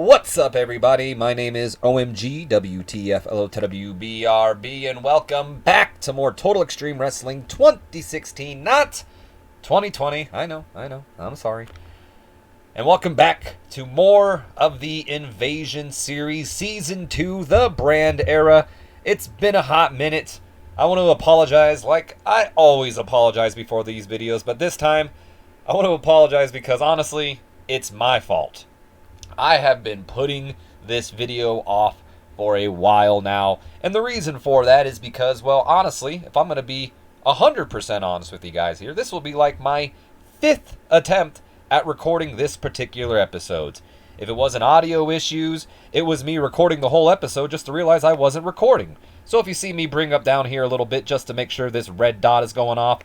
What's up, everybody? My name is OMG WTF LOTWBRB, and welcome back to more Total Extreme Wrestling 2016, not 2020. I know. I'm sorry. And welcome back to more of the Invasion Series Season 2, the brand era. It's been a hot minute. I want to apologize like I always apologize before these videos, but this time I want to apologize because honestly, it's my fault. I have been putting this video off for a while now, and the reason for that is because, well, honestly, if I'm going to be 100% honest with you guys here, this will be like my 5th attempt at recording this particular episode. If it wasn't audio issues, it was me recording the whole episode just to realize I wasn't recording. So if you see me bring up down here a little bit just to make sure this red dot is going off,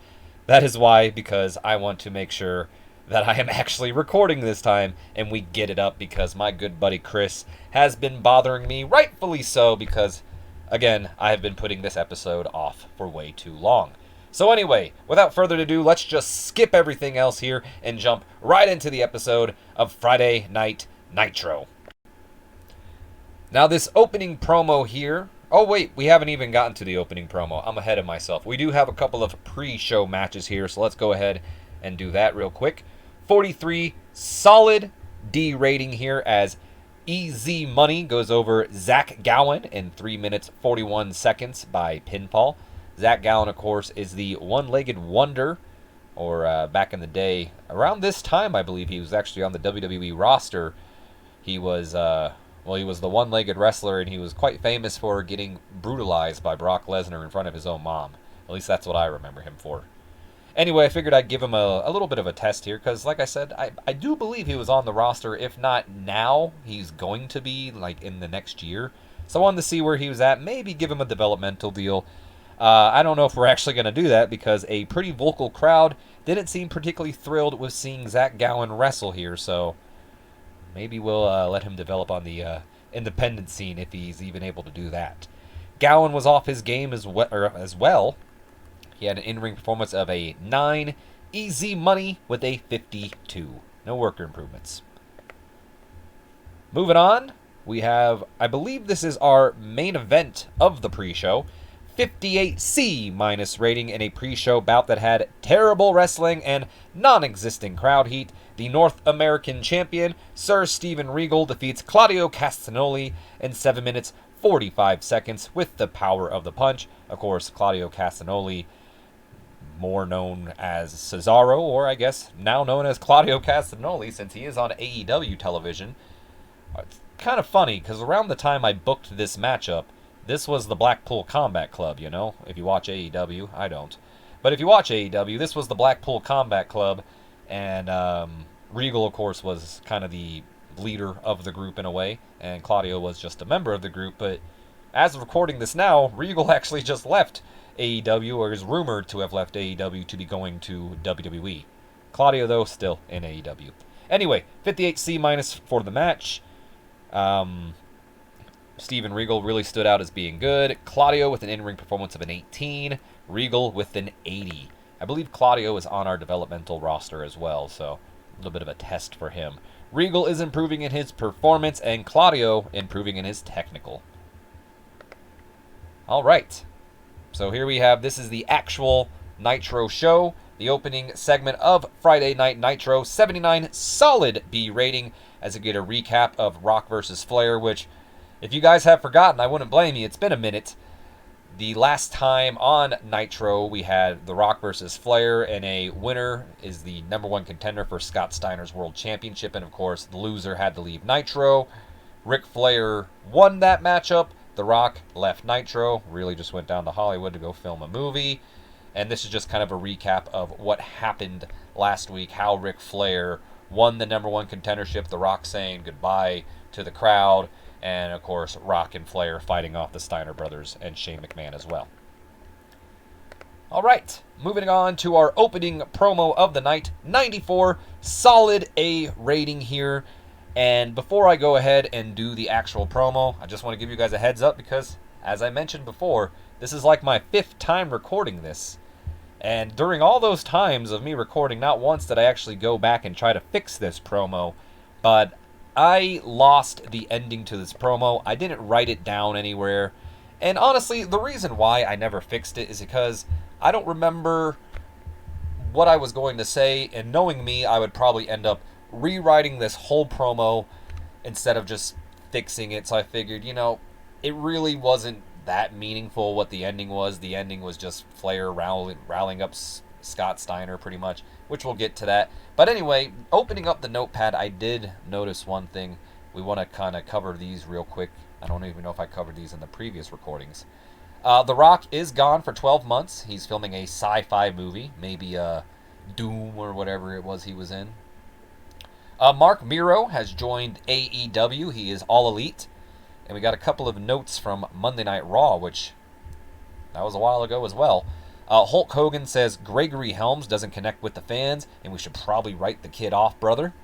that is why, because I want to make sure that I am actually recording this time and we get it up, because my good buddy Chris has been bothering me, rightfully so, because, again, I have been putting this episode off for way too long. So anyway, without further ado, let's just skip everything else here and jump right into the episode of Friday Night Nitro. Now this opening promo here... Oh wait, we haven't even gotten to the opening promo. I'm ahead of myself. We do have a couple of pre-show matches here, so let's go ahead and do that real quick. 43 solid D rating here as Easy Money goes over Zach Gowen in 3 minutes 41 seconds by pinfall. Zach Gowen, of course, is the one-legged wonder, or back in the day, around this time, I believe he was actually on the WWE roster. He was, he was the one-legged wrestler, and he was quite famous for getting brutalized by Brock Lesnar in front of his own mom. At least that's what I remember him for. Anyway, I figured I'd give him a little bit of a test here, because, like I said, I do believe he was on the roster. If not now, he's going to be, like, in the next year. So I wanted to see where he was at, maybe give him a developmental deal. I don't know if we're actually going to do that, because a pretty vocal crowd didn't seem particularly thrilled with seeing Zach Gowen wrestle here, so maybe we'll let him develop on the independent scene if he's even able to do that. Gowen was off his game as well. He had an in-ring performance of a 9, Easy Money with a 52. No worker improvements. Moving on, we have, I believe this is our main event of the pre-show, 58C minus rating in a pre-show bout that had terrible wrestling and non-existing crowd heat. The North American champion, Sir Steven Regal, defeats Claudio Castagnoli in 7 minutes 45 seconds with the power of the punch. Of course, Claudio Castagnoli, more known as Cesaro, or I guess now known as Claudio Castagnoli, since he is on AEW television. It's kind of funny, because around the time I booked this matchup, this was the Blackpool Combat Club, you know, if you watch AEW. I don't. But if you watch AEW, this was the Blackpool Combat Club, and Regal, of course, was kind of the leader of the group in a way, and Claudio was just a member of the group. But as of recording this now, Regal actually just left AEW, or is rumored to have left AEW to be going to WWE. Claudio, though, still in AEW. Anyway, 58C minus for the match. Steven Regal really stood out as being good. Claudio with an in-ring performance of an 18. Regal with an 80. I believe Claudio is on our developmental roster as well, so a little bit of a test for him. Regal is improving in his performance, and Claudio improving in his technical. All right. So here we have, this is the actual Nitro show. The opening segment of Friday Night Nitro. 79 solid B rating, as we get a recap of Rock vs. Flair, which... if you guys have forgotten, I wouldn't blame you. It's been a minute. The last time on Nitro, we had The Rock versus Flair, and a winner is the #1 contender for Scott Steiner's World Championship, and of course, the loser had to leave Nitro. Ric Flair won that matchup. The Rock left Nitro, really just went down to Hollywood to go film a movie. And this is just kind of a recap of what happened last week, how Ric Flair won the #1 contendership, The Rock saying goodbye to the crowd, and, of course, Rock and Flair fighting off the Steiner brothers and Shane McMahon as well. All right, moving on to our opening promo of the night. 94, solid A rating here. And before I go ahead and do the actual promo, I just want to give you guys a heads up because, as I mentioned before, this is like my 5th time recording this. And during all those times of me recording, not once did I actually go back and try to fix this promo, but I lost the ending to this promo. I didn't write it down anywhere. And honestly, the reason why I never fixed it is because I don't remember what I was going to say, and knowing me, I would probably end up rewriting this whole promo instead of just fixing it. So I figured, it really wasn't that meaningful what the ending was. The ending was just Flair rallying up Scott Steiner pretty much, which we'll get to that. But anyway, opening up the notepad, I did notice one thing. We want to kind of cover these real quick. I don't even know if I covered these in the previous recordings. The Rock is gone for 12 months. He's filming a sci-fi movie, maybe Doom or whatever it was he was in. Mark Miro has joined AEW. He is All Elite. And we got a couple of notes from Monday Night Raw, which that was a while ago as well. Hulk Hogan says Gregory Helms doesn't connect with the fans, and we should probably write the kid off, brother.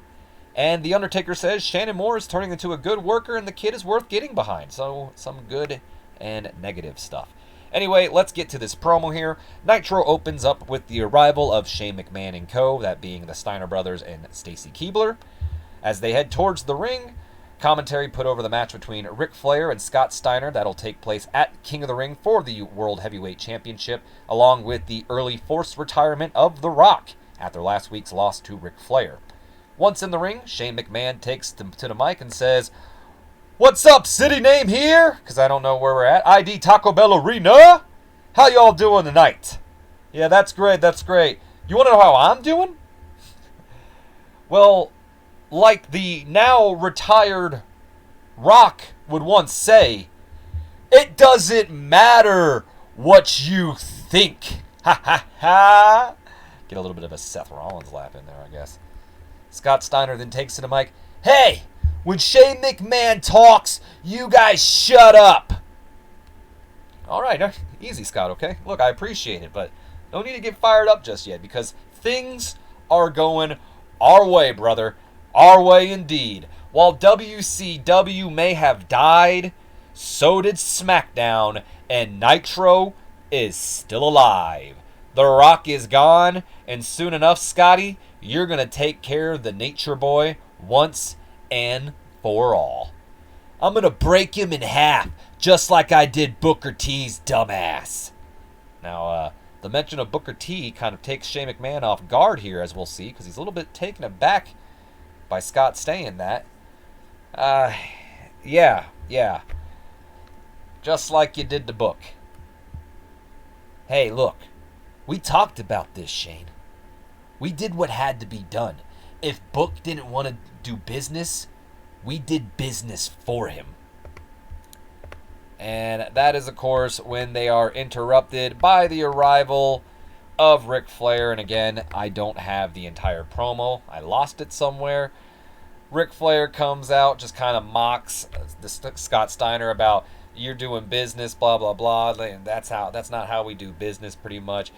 And The Undertaker says Shannon Moore is turning into a good worker, and the kid is worth getting behind. So some good and negative stuff. Anyway, let's get to this promo here. Nitro opens up with the arrival of Shane McMahon and co., that being the Steiner brothers and Stacy Keibler. As they head towards the ring, commentary put over the match between Ric Flair and Scott Steiner that'll take place at King of the Ring for the World Heavyweight Championship, along with the early forced retirement of The Rock after last week's loss to Ric Flair. Once in the ring, Shane McMahon takes to the mic and says, "What's up, city name here?" Because I don't know where we're at. ID Taco Bell Arena? How y'all doing tonight? Yeah, that's great, that's great. You want to know how I'm doing? Well, like the now retired Rock would once say, it doesn't matter what you think. Ha ha ha. Get a little bit of a Seth Rollins laugh in there, I guess. Scott Steiner then takes to the mic. Hey, when Shane McMahon talks, you guys shut up. All right, easy, Scott, okay? Look, I appreciate it, but no need to get fired up just yet because things are going our way, brother. Our way indeed. While WCW may have died, so did SmackDown, and Nitro is still alive. The Rock is gone, and soon enough, Scotty, you're going to take care of the Nature Boy once and for all. I'm going to break him in half, just like I did Booker T's dumbass. Now, the mention of Booker T kind of takes Shane McMahon off guard here, as we'll see, because he's a little bit taken aback by Scott saying that. Yeah. Just like you did the Book. Hey, look. We talked about this, Shane. We did what had to be done. If Book didn't want to do business, we did business for him. And that is, of course, when they are interrupted by the arrival of Ric Flair. And again, I don't have the entire promo. I lost it somewhere. Ric Flair comes out, just kind of mocks Scott Steiner about you're doing business, blah, blah, blah. And that's not how we do business, pretty much.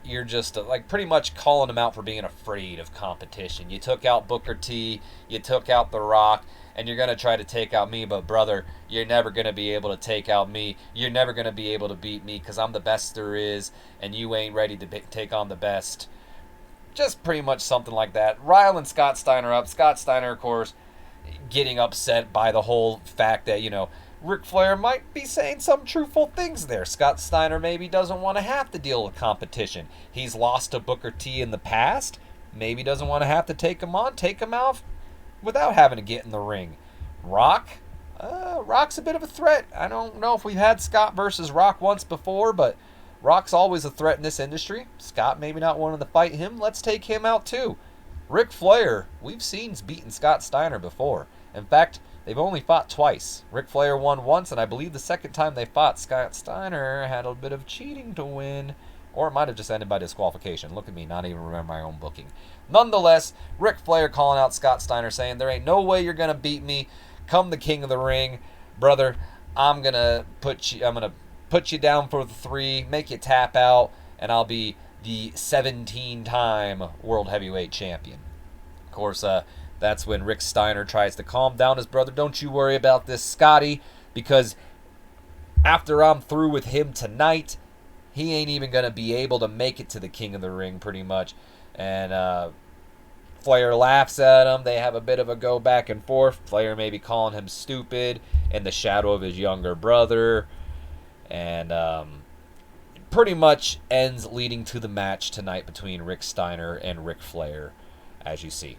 You're just pretty much calling him out for being afraid of competition. You took out Booker T, you took out The Rock, and you're going to try to take out me, but brother, you're never going to be able to take out me. You're never going to be able to beat me because I'm the best there is, and you ain't ready to take on the best. Just pretty much something like that. Riling Scott Steiner up. Scott Steiner, of course, getting upset by the whole fact that, Ric Flair might be saying some truthful things there. Scott Steiner maybe doesn't want to have to deal with competition. He's lost to Booker T in the past. Maybe doesn't want to have to take him out without having to get in the ring. Rock's a bit of a threat. I don't know if we've had Scott versus Rock once before, but Rock's always a threat in this industry. Scott maybe not wanting to fight him. Let's take him out too. Ric Flair, we've seen beaten Scott Steiner before. In fact, they've only fought twice. Ric Flair won once, and I believe the second time they fought, Scott Steiner had a bit of cheating to win. Or it might have just ended by disqualification. Look at me, not even remember my own booking. Nonetheless, Ric Flair calling out Scott Steiner, saying, there ain't no way you're going to beat me. Come the King of the Ring. Brother, I'm going to put you down for the 3, make you tap out, and I'll be the 17-time World Heavyweight Champion. Of course, that's when Rick Steiner tries to calm down his brother. Don't you worry about this, Scotty, because after I'm through with him tonight, he ain't even going to be able to make it to the King of the Ring pretty much. And Flair laughs at him. They have a bit of a go back and forth. Flair may be calling him stupid in the shadow of his younger brother. And pretty much ends leading to the match tonight between Rick Steiner and Ric Flair, as you see.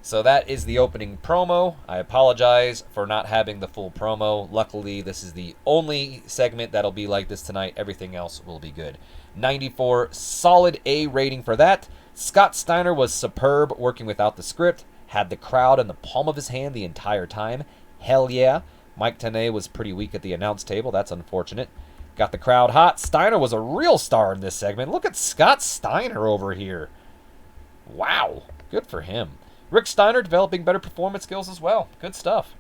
So that is the opening promo. I apologize for not having the full promo. Luckily, this is the only segment that'll be like this tonight. Everything else will be good. 94, solid A rating for that. Scott Steiner was superb working without the script. Had the crowd in the palm of his hand the entire time. Hell yeah. Mike Tenay was pretty weak at the announce table. That's unfortunate. Got the crowd hot. Steiner was a real star in this segment. Look at Scott Steiner over here. Wow. Good for him. Rick Steiner developing better performance skills as well. Good stuff.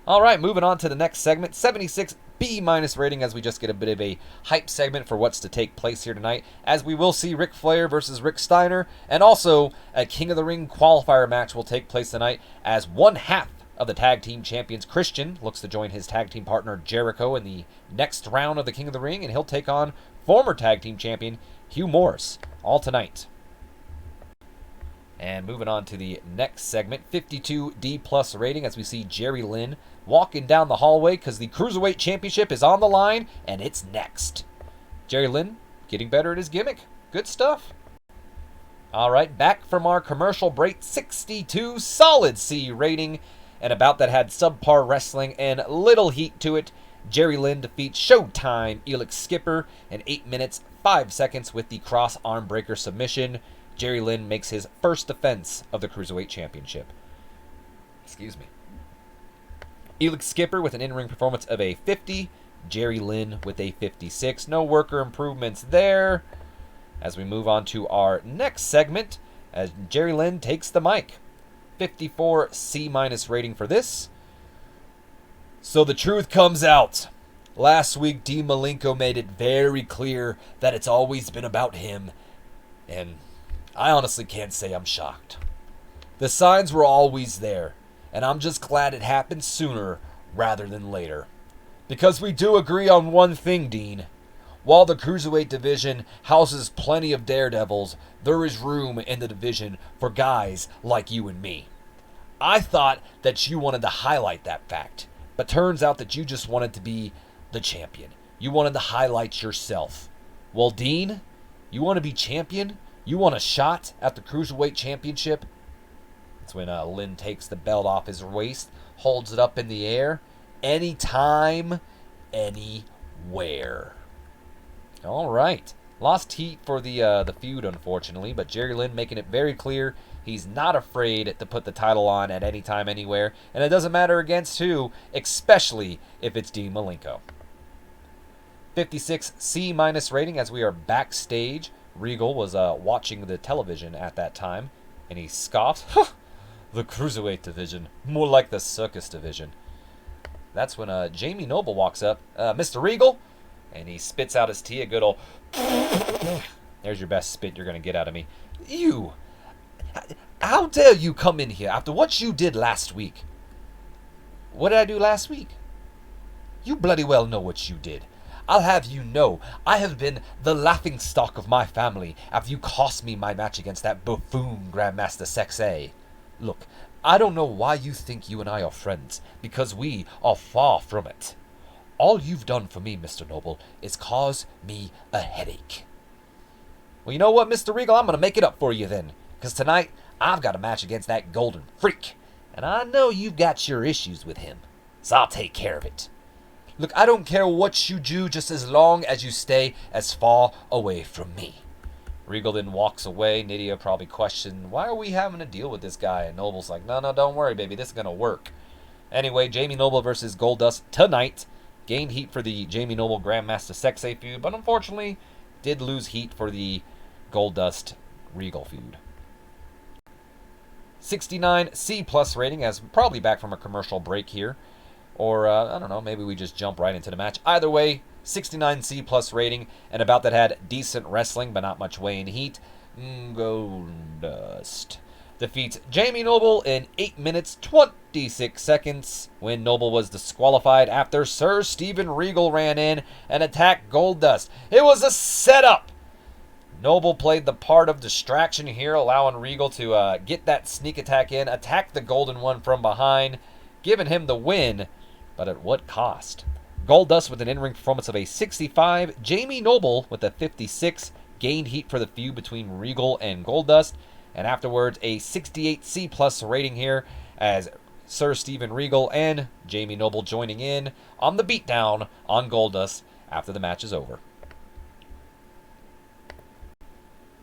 All right, moving on to the next segment. 76 B- rating as we just get a bit of a hype segment for what's to take place here tonight, as we will see Ric Flair versus Rick Steiner, and also a King of the Ring qualifier match will take place tonight as one half of the tag team champions, Christian, looks to join his tag team partner Jericho in the next round of the King of the Ring, and he'll take on former tag team champion Hugh Morris, all tonight. And moving on to the next segment, 52 D+ rating as we see Jerry Lynn walking down the hallway because the Cruiserweight Championship is on the line and it's next. Jerry Lynn getting better at his gimmick. Good stuff. All right, back from our commercial break, 62 solid C rating, and about that had subpar wrestling and little heat to it. Jerry Lynn defeats Showtime Elix Skipper in 8 minutes, 5 seconds with the cross arm breaker submission. Jerry Lynn makes his first defense of the Cruiserweight Championship. Excuse me. Elix Skipper with an in-ring performance of a 50. Jerry Lynn with a 56. No worker improvements there. As we move on to our next segment, as Jerry Lynn takes the mic. 54 C- rating for this. So the truth comes out. Last week, Dean Malenko made it very clear that it's always been about him. And I honestly can't say I'm shocked. The signs were always there, and I'm just glad it happened sooner rather than later. Because we do agree on one thing, Dean. While the Cruiserweight division houses plenty of daredevils, there is room in the division for guys like you and me. I thought that you wanted to highlight that fact, but turns out that you just wanted to be the champion. You wanted to highlight yourself. Well, Dean, you want to be champion? You want a shot at the Cruiserweight Championship? That's when Lynn takes the belt off his waist, holds it up in the air. Anytime, anywhere. All right. Lost heat for the feud, unfortunately, but Jerry Lynn making it very clear he's not afraid to put the title on at any time, anywhere, and it doesn't matter against who, especially if it's Dean Malenko. 56 C- rating as we are backstage. Regal was watching the television at that time, and he scoffed. The Cruiserweight division, more like the Circus division. That's when Jamie Noble walks up. Mr. Regal? And he spits out his tea, a good old... There's your best spit you're going to get out of me. You! How dare you come in here after what you did last week? What did I do last week? You bloody well know what you did. I'll have you know, I have been the laughingstock of my family after you cost me my match against that buffoon Grandmaster Sexay. Look, I don't know why you think you and I are friends, because we are far from it. All you've done for me, Mr. Noble, is cause me a headache. Well, you know what, Mr. Regal? I'm going to make it up for you then, because tonight I've got a match against that Golden Freak, and I know you've got your issues with him, so I'll take care of it. Look, I don't care what you do, just as long as you stay as far away from me. Regal then walks away. Nydia probably questioned, why are we having to deal with this guy? And Noble's like, no, don't worry, baby. This is going to work. Anyway, Jamie Noble versus Goldust tonight. Gained heat for the Jamie Noble Grandmaster Sexay feud, but unfortunately did lose heat for the Goldust Regal feud. 69 C+ rating, as probably back from a commercial break here. Or, I don't know, maybe we just jump right into the match. Either way, 69 C+ rating, and about that had decent wrestling, but not much weighing heat. Goldust. defeats Jamie Noble in 8 minutes 26 seconds when Noble was disqualified after Sir Steven Regal ran in and attacked Goldust. It was a setup. Noble played the part of distraction here, allowing Regal to get that sneak attack in, attack the Golden One from behind, giving him the win, but at what cost? Goldust with an in-ring performance of a 65, Jamie Noble with a 56, gained heat for the feud between Regal and Goldust, and afterwards a 68 C+ rating here as Sir Steven Regal and Jamie Noble joining in on the beatdown on Goldust after the match is over.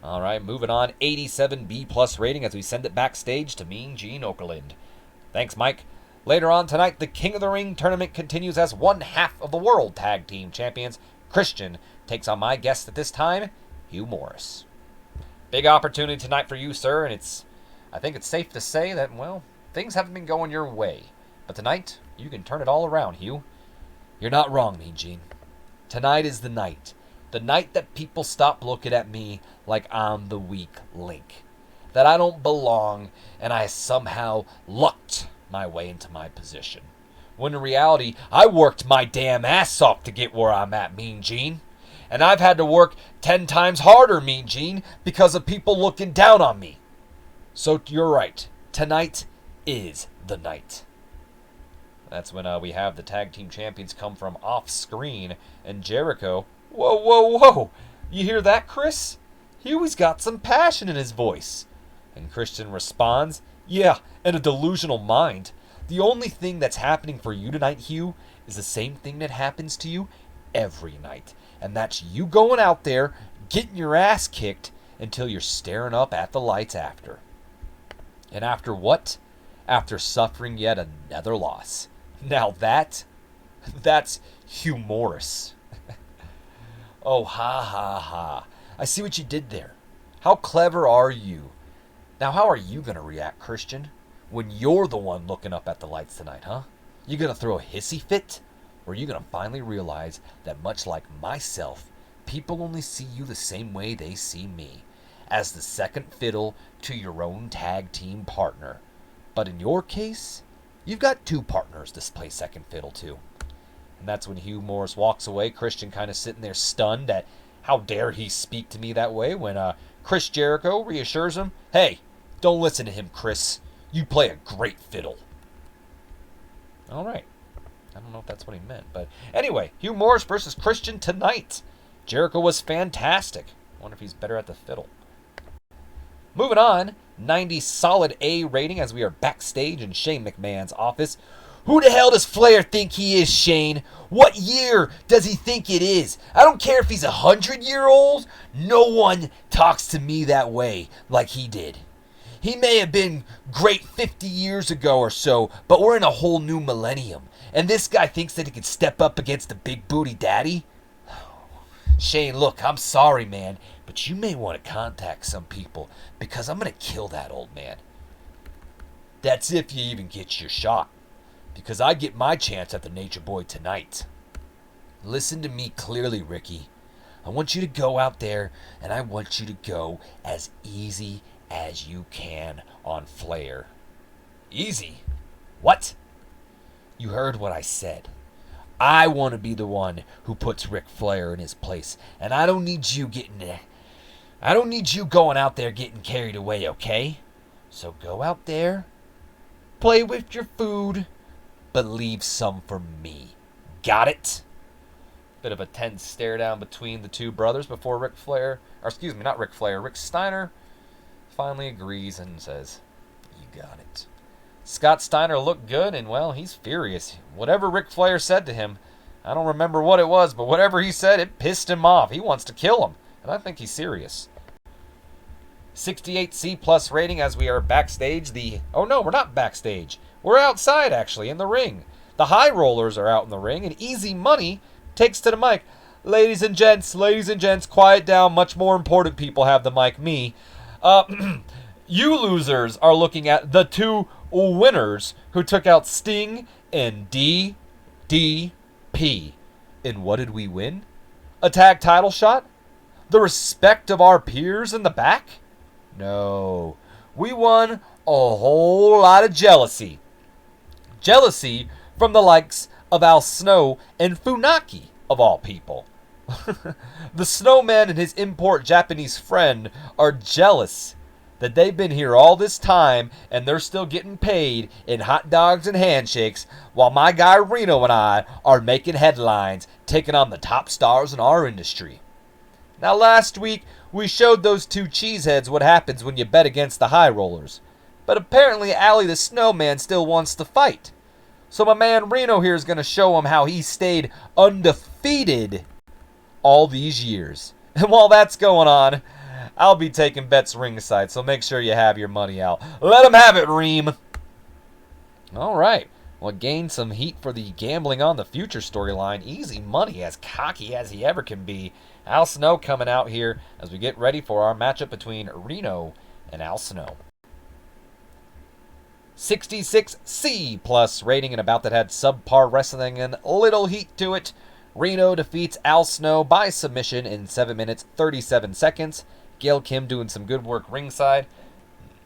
All right, moving on, 87 B+ rating as we send it backstage to Mean Gene Okerlund. Thanks, Mike. Later on tonight, the King of the Ring tournament continues as one half of the World Tag Team Champions. Christian takes on my guest at this time, Hugh Morris. Big opportunity tonight for you, sir, and I think it's safe to say that, well, things haven't been going your way. But tonight, you can turn it all around, Hugh. You're not wrong, Mean Gene. Tonight is the night. The night that people stop looking at me like I'm the weak link. That I don't belong, and I somehow lucked my way into my position. When in reality, I worked my damn ass off to get where I'm at, Mean Gene. And I've had to work 10 times harder, Mean Gene, because of people looking down on me. So you're right. Tonight is the night. That's when we have the tag team champions come from off screen, and Jericho. Whoa, whoa, whoa. You hear that, Chris? Huey's got some passion in his voice. And Christian responds, yeah, and a delusional mind. The only thing that's happening for you tonight, Hugh, is the same thing that happens to you every night. And that's you going out there, getting your ass kicked until you're staring up at the lights after. And after what? After suffering yet another loss. Now that's humorous. Oh, ha, ha, ha. I see what you did there. How clever are you? Now, how are you going to react, Christian, when you're the one looking up at the lights tonight, huh? You going to throw a hissy fit? Or are you going to finally realize that much like myself, people only see you the same way they see me, as the second fiddle to your own tag team partner. But in your case, you've got two partners to play second fiddle to. And that's when Hugh Morris walks away, Christian kind of sitting there stunned at how dare he speak to me that way when Chris Jericho reassures him, hey, don't listen to him, Chris. You play a great fiddle. All right. I don't know if that's what he meant, but anyway, Hugh Morris versus Christian tonight. Jericho was fantastic. I wonder if he's better at the fiddle. Moving on, 90 solid A rating as we are backstage in Shane McMahon's office. Who the hell does Flair think he is, Shane? What year does he think it is? I don't care if he's 100-year-old. No one talks to me that way like he did. He may have been great 50 years ago or so, but we're in a whole new millennium. And this guy thinks that he can step up against the big booty daddy? Shane, look, I'm sorry, man, but you may want to contact some people because I'm going to kill that old man. That's if you even get your shot, because I get my chance at the Nature Boy tonight. Listen to me clearly, Ricky. I want you to go out there, and I want you to go as easy as you can on Flair. Easy? What? You heard what I said. I want to be the one who puts Ric Flair in his place, and I don't need you going out there getting carried away, okay? So go out there, play with your food, but leave some for me. Got it? Bit of a tense stare down between the two brothers before Ric Steiner finally agrees and says, you got it. Scott Steiner looked good, and, well, he's furious. Whatever Ric Flair said to him, I don't remember what it was, but whatever he said, it pissed him off. He wants to kill him, and I think he's serious. 68 C+ rating as we are backstage. Oh, no, we're not backstage. We're outside, actually, in the ring. The High Rollers are out in the ring, and Easy Money takes to the mic. Ladies and gents, quiet down. Much more important people have the mic. Me. You losers are looking at the two winners who took out Sting and DDP. And what did we win? A tag title shot? The respect of our peers in the back? No. we won a whole lot of jealousy. Jealousy from the likes of Al Snow and Funaki, of all people. The snowman and his import Japanese friend are jealous that they've been here all this time and they're still getting paid in hot dogs and handshakes while my guy Reno and I are making headlines, taking on the top stars in our industry. Now last week, we showed those two cheeseheads what happens when you bet against the high rollers. But apparently Allie the snowman still wants to fight. So my man Reno here is going to show him how he stayed undefeated all these years. And while that's going on, I'll be taking bets ringside, so make sure you have your money out. Let him have it, Reem. All right. Well, gained some heat for the gambling on the future storyline. Easy money, as cocky as he ever can be. Al Snow coming out here as we get ready for our matchup between Reno and Al Snow. 66C plus rating, and about that had subpar wrestling and little heat to it. Reno defeats Al Snow by submission in 7 minutes 37 seconds. Gail Kim doing some good work ringside.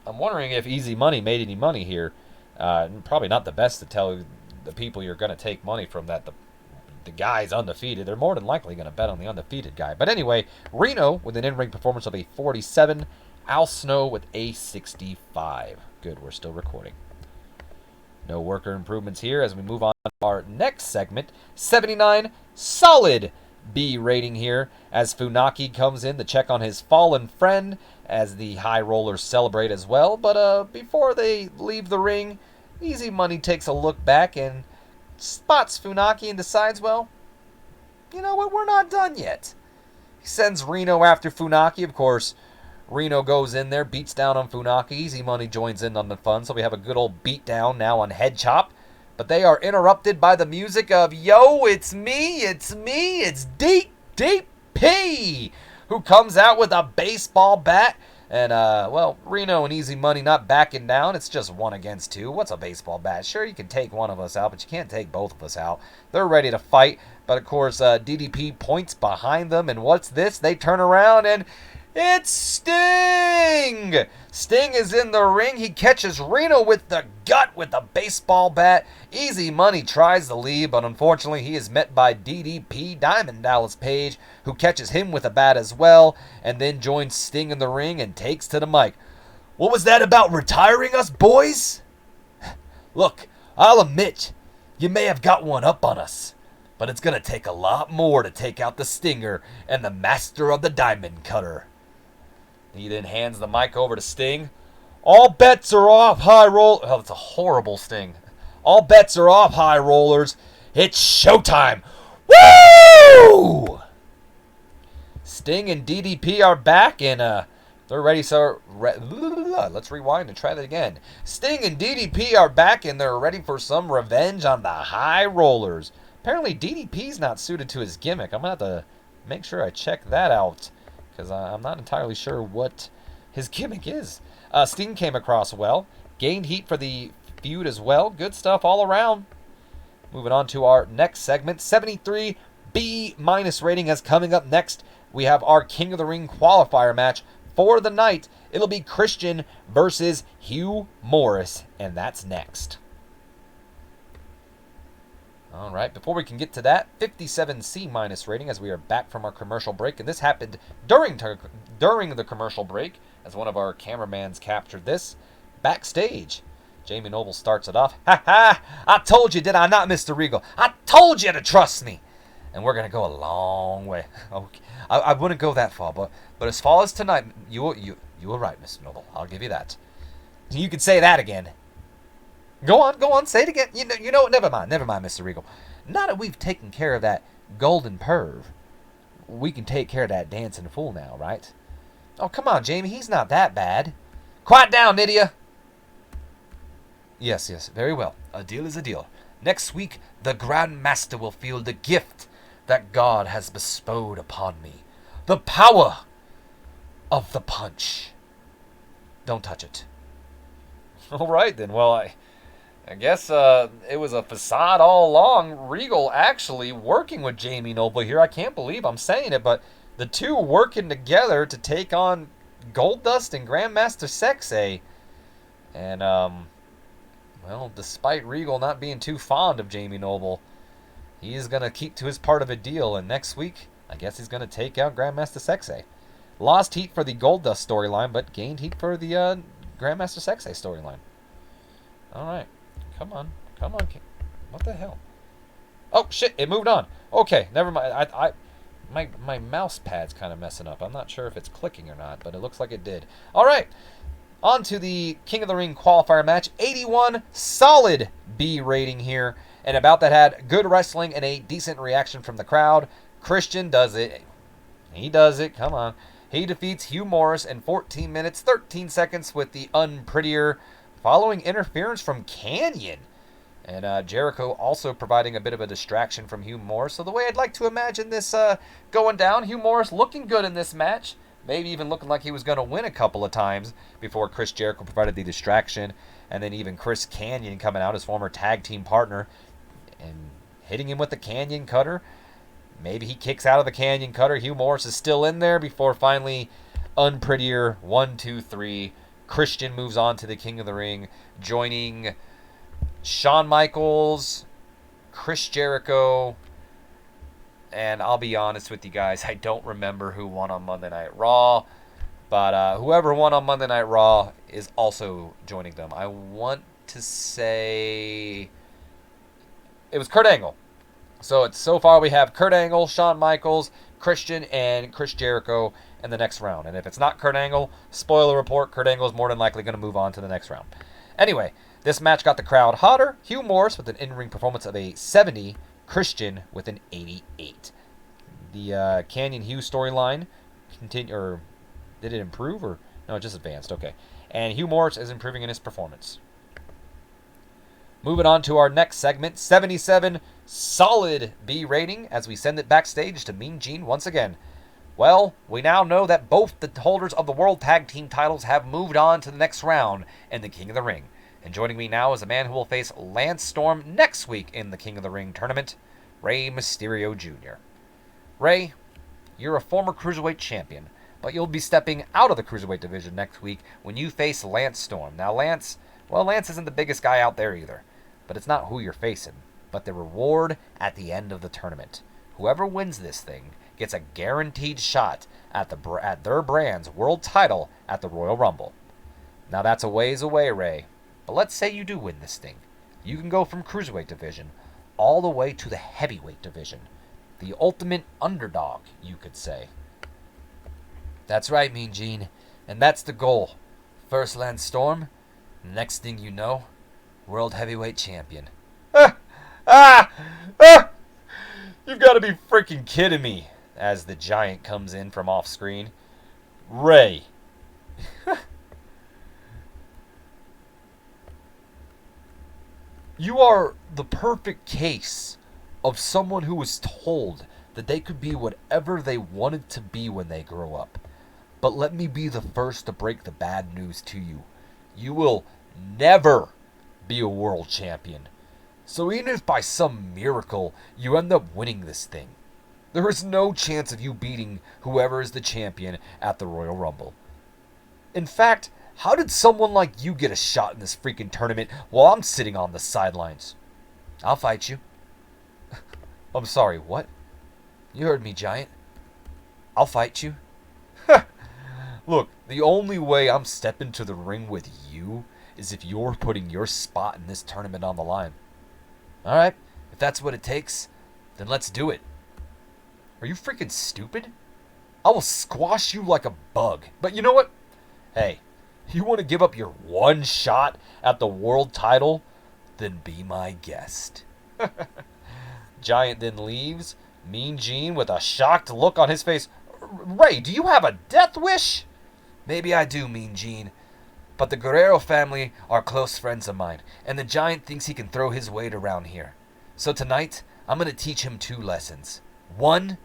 I'm wondering if Easy Money made any money here. Probably not the best to tell the people you're going to take money from that the guy's undefeated. They're more than likely going to bet on the undefeated guy. But anyway, Reno with an in-ring performance of a 47. Al Snow with a 65. Good, we're still recording. No worker improvements here as we move on to our next segment. 79, solid B rating here as Funaki comes in to check on his fallen friend as the high rollers celebrate as well. But before they leave the ring, Easy Money takes a look back and spots Funaki and decides, well, you know what, we're not done yet. He sends Reno after Funaki. Of course, Reno goes in there, beats down on Funaki. Easy Money joins in on the fun, so we have a good old beatdown now on Head Chop. But they are interrupted by the music of, yo, it's me, it's DDP, who comes out with a baseball bat. And, well, Reno and Easy Money not backing down. It's just 1 against 2. What's a baseball bat? Sure, you can take one of us out, but you can't take both of us out. They're ready to fight. But, of course, DDP points behind them. And what's this? They turn around and it's Sting! Sting is in the ring. He catches Reno with the gut with a baseball bat. Easy Money tries to leave, but unfortunately he is met by DDP, Diamond Dallas Page, who catches him with a bat as well, and then joins Sting in the ring and takes to the mic. What was that about retiring us, boys? Look, I'll admit, you may have got one up on us, but it's going to take a lot more to take out the Stinger and the master of the Diamond Cutter. He then hands the mic over to Sting. All bets are off, high roll. Oh, that's a horrible Sting. All bets are off, high rollers. It's showtime. Woo! Sting and DDP are back, and they're ready. So let's rewind and try that again. Sting and DDP are back, and they're ready for some revenge on the high rollers. Apparently, DDP's not suited to his gimmick. I'm gonna have to make sure I check that out, because I'm not entirely sure what his gimmick is. Sting came across well. Gained heat for the feud as well. Good stuff all around. Moving on to our next segment. 73 B- rating is coming up next. We have our King of the Ring qualifier match for the night. It'll be Christian versus Hugh Morris, and that's next. All right, before we can get to that, 57 C- rating as we are back from our commercial break. And this happened during the commercial break as one of our cameramans captured this. Backstage, Jamie Noble starts it off. Ha ha! I told you, did I not, Mr. Regal? I told you to trust me. And we're going to go a long way. Okay. I wouldn't go that far, but as far as tonight, you were right, Mr. Noble. I'll give you that. You could say that again. Go on, say it again. You know what? Never mind, Mr. Regal. Now that we've taken care of that golden perv, we can take care of that dancing fool now, right? Oh, come on, Jamie, he's not that bad. Quiet down, Nydia. Yes, very well. A deal is a deal. Next week, the Grand Master will feel the gift that God has bestowed upon me. The power of the punch. Don't touch it. All right, then. Well, I guess it was a facade all along. Regal actually working with Jamie Noble here. I can't believe I'm saying it, but the two working together to take on Goldust and Grandmaster Sexay. And, well, despite Regal not being too fond of Jamie Noble, he is going to keep to his part of a deal. And next week, I guess he's going to take out Grandmaster Sexay. Lost heat for the Goldust storyline, but gained heat for the Grandmaster Sexay storyline. All right. Come on. Come on. What the hell? Oh, shit. It moved on. Okay. Never mind. My mouse pad's kind of messing up. I'm not sure if it's clicking or not, but it looks like it did. All right. On to the King of the Ring qualifier match. 81 solid B rating here. And about that had good wrestling and a decent reaction from the crowd. Christian does it. He does it. Come on. He defeats Hugh Morris in 14 minutes, 13 seconds with the unprettier, following interference from Canyon. And Jericho also providing a bit of a distraction from Hugh Morris. So the way I'd like to imagine this going down, Hugh Morris looking good in this match. Maybe even looking like he was going to win a couple of times before Chris Jericho provided the distraction. And then even Chris Canyon coming out, his former tag team partner, and hitting him with the Canyon Cutter. Maybe he kicks out of the Canyon Cutter. Hugh Morris is still in there before finally unprettier 1, 2, 3. Christian moves on to the King of the Ring, joining Shawn Michaels, Chris Jericho, and I'll be honest with you guys, I don't remember who won on Monday Night Raw, but whoever won on Monday Night Raw is also joining them. I want to say it was Kurt Angle. So far we have Kurt Angle, Shawn Michaels, Christian, and Chris Jericho in the next round. And if it's not Kurt Angle, spoiler report, Kurt Angle is more than likely going to move on to the next round. Anyway, this match got the crowd hotter. Hugh Morris with an in-ring performance of a 70, Christian with an 88. The Canyon Hugh storyline continue, or did it improve, or no, it just advanced. Okay, and Hugh Morris is improving in his performance. Moving on to our next segment, 77 solid B rating as we send it backstage to Mean Gene once again. Well, we now know that both the holders of the World Tag Team titles have moved on to the next round in the King of the Ring. And joining me now is a man who will face Lance Storm next week in the King of the Ring tournament, Rey Mysterio Jr. Rey, you're a former Cruiserweight champion, but you'll be stepping out of the Cruiserweight division next week when you face Lance Storm. Now, Lance isn't the biggest guy out there either. But it's not who you're facing, but the reward at the end of the tournament. Whoever wins this thing gets a guaranteed shot at their brand's world title at the Royal Rumble. Now that's a ways away, Rey, but let's say you do win this thing. You can go from Cruiserweight division all the way to the Heavyweight division. The ultimate underdog, you could say. That's right, Mean Gene, and that's the goal. First Lance Storm, next thing you know, World Heavyweight Champion. You've got to be freaking kidding me. As the Giant comes in from off screen. Rey. You are the perfect case of someone who was told that they could be whatever they wanted to be when they grow up. But let me be the first to break the bad news to you. You will never be a world champion. So even if by some miracle you end up winning this thing, there is no chance of you beating whoever is the champion at the Royal Rumble. In fact, how did someone like you get a shot in this freaking tournament while I'm sitting on the sidelines? I'll fight you. I'm sorry, what? You heard me, Giant. I'll fight you. Look, the only way I'm stepping to the ring with you is if you're putting your spot in this tournament on the line. Alright, if that's what it takes, then let's do it. Are you freaking stupid? I will squash you like a bug. But you know what? Hey, you want to give up your one shot at the world title? Then be my guest. Giant then leaves. Mean Gene with a shocked look on his face. Rey, do you have a death wish? Maybe I do, Mean Gene. But the Guerrero family are close friends of mine, and the Giant thinks he can throw his weight around here. So tonight, I'm going to teach him 2 lessons. 1,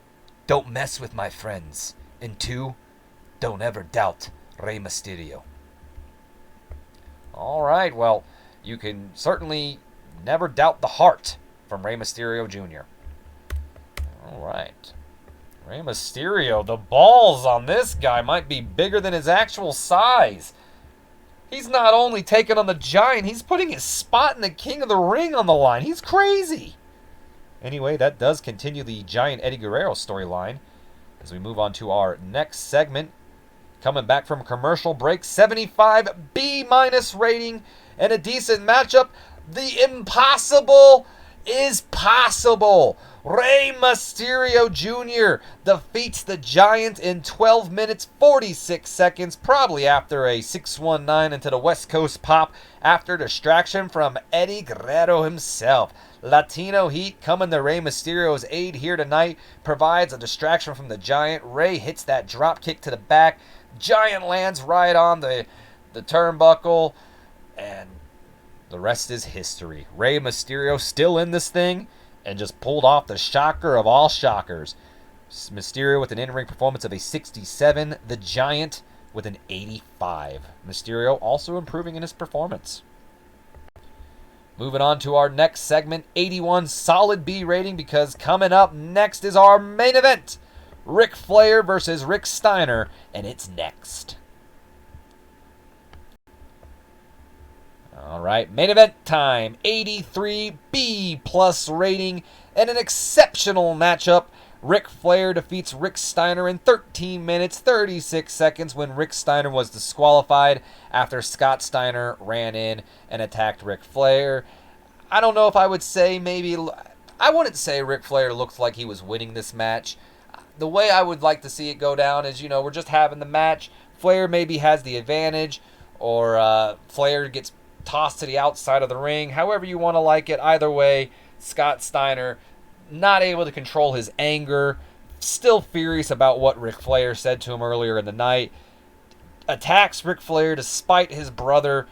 don't mess with my friends. And 2, don't ever doubt Rey Mysterio. All right, well, you can certainly never doubt the heart from Rey Mysterio Jr. All right. Rey Mysterio, the balls on this guy might be bigger than his actual size. He's not only taking on the Giant, he's putting his spot in the King of the Ring on the line. He's crazy. Anyway, that does continue the Giant Eddie Guerrero storyline. As we move on to our next segment, coming back from commercial break, 75 B- rating and a decent matchup. The impossible is possible. Rey Mysterio Jr. defeats the Giant in 12 minutes 46 seconds, probably after a 619 into the West Coast pop after distraction from Eddie Guerrero himself. Latino Heat coming to Rey Mysterio's aid here tonight, provides a distraction from the Giant. Rey hits that drop kick to the back. Giant lands right on the turnbuckle, and the rest is history. Rey Mysterio still in this thing and just pulled off the shocker of all shockers. Mysterio with an in-ring performance of a 67. The Giant with an 85. Mysterio also improving in his performance. Moving on to our next segment, 81 solid B rating, because coming up next is our main event. Ric Flair versus Rick Steiner, and it's next. All right, main event time. 83 B+ rating and an exceptional matchup. Ric Flair defeats Rick Steiner in 13 minutes 36 seconds when Rick Steiner was disqualified after Scott Steiner ran in and attacked Ric Flair. I don't know if I would say I wouldn't say Ric Flair looked like he was winning this match. The way I would like to see it go down is, we're just having the match. Flair maybe has the advantage, or Flair gets tossed to the outside of the ring. However you want to like it. Either way, Scott Steiner not able to control his anger, still furious about what Ric Flair said to him earlier in the night, attacks Ric Flair despite his brother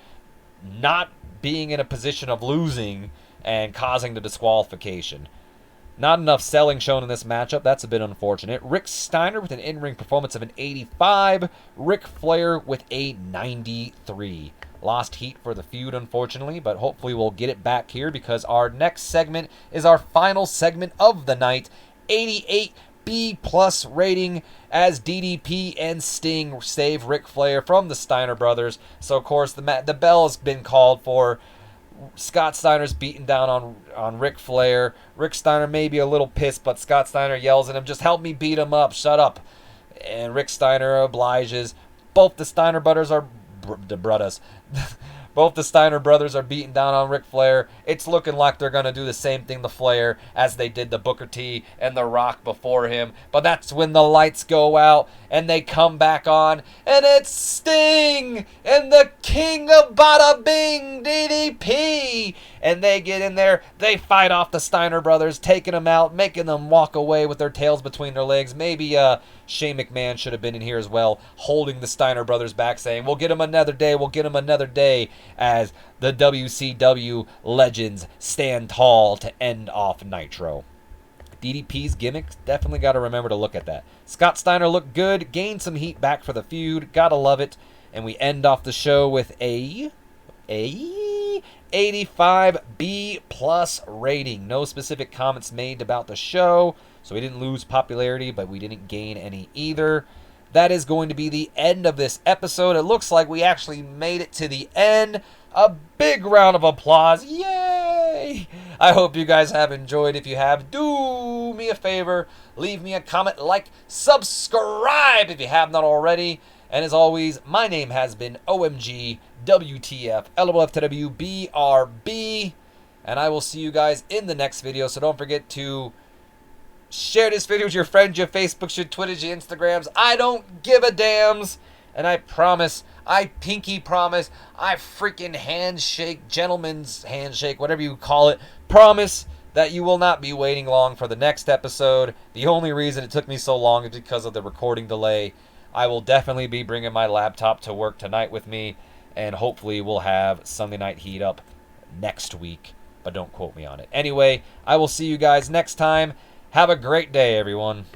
not being in a position of losing and causing the disqualification. Not enough selling shown in this matchup. That's a bit unfortunate. Rick Steiner with an in-ring performance of an 85. Ric Flair with a 93. Lost heat for the feud, unfortunately, but hopefully we'll get it back here, because our next segment is our final segment of the night. 88 B+ rating as DDP and Sting save Ric Flair from the Steiner brothers. So, of course, the bell has been called for. Scott Steiner's beating down on Ric Flair. Rick Steiner may be a little pissed, but Scott Steiner yells at him, "Just help me beat him up, shut up." And Rick Steiner obliges. Both the Steiner brothers are Both the Steiner brothers are beating down on Ric Flair. It's looking like they're going to do the same thing to Flair as they did to Booker T and The Rock before him. But that's when the lights go out and they come back on. And it's Sting and the King of Bada Bing, DDP. And they get in there. They fight off the Steiner brothers, taking them out, making them walk away with their tails between their legs. Maybe Shane McMahon should have been in here as well, holding the Steiner brothers back, saying, "We'll get him another day, we'll get him another day," as the WCW legends stand tall to end off Nitro. DDP's gimmick, definitely got to remember to look at that. Scott Steiner looked good, gained some heat back for the feud, gotta love it. And we end off the show with a 85 B+ rating. No specific comments made about the show, so we didn't lose popularity, but we didn't gain any either. That is going to be the end of this episode. It looks like we actually made it to the end. A big round of applause. Yay! I hope you guys have enjoyed. If you have, do me a favor. Leave me a comment, like, subscribe if you have not already. And as always, my name has been OMG, WTF, LOFTW, BRB. And I will see you guys in the next video. So don't forget to share this video with your friends, your Facebooks, your Twitters, your Instagrams. I don't give a dams. And I promise, I pinky promise, I freaking handshake, gentleman's handshake, whatever you call it, promise that you will not be waiting long for the next episode. The only reason it took me so long is because of the recording delay. I will definitely be bringing my laptop to work tonight with me, and hopefully we'll have Sunday Night Heat up next week, but don't quote me on it. Anyway, I will see you guys next time. Have a great day, everyone.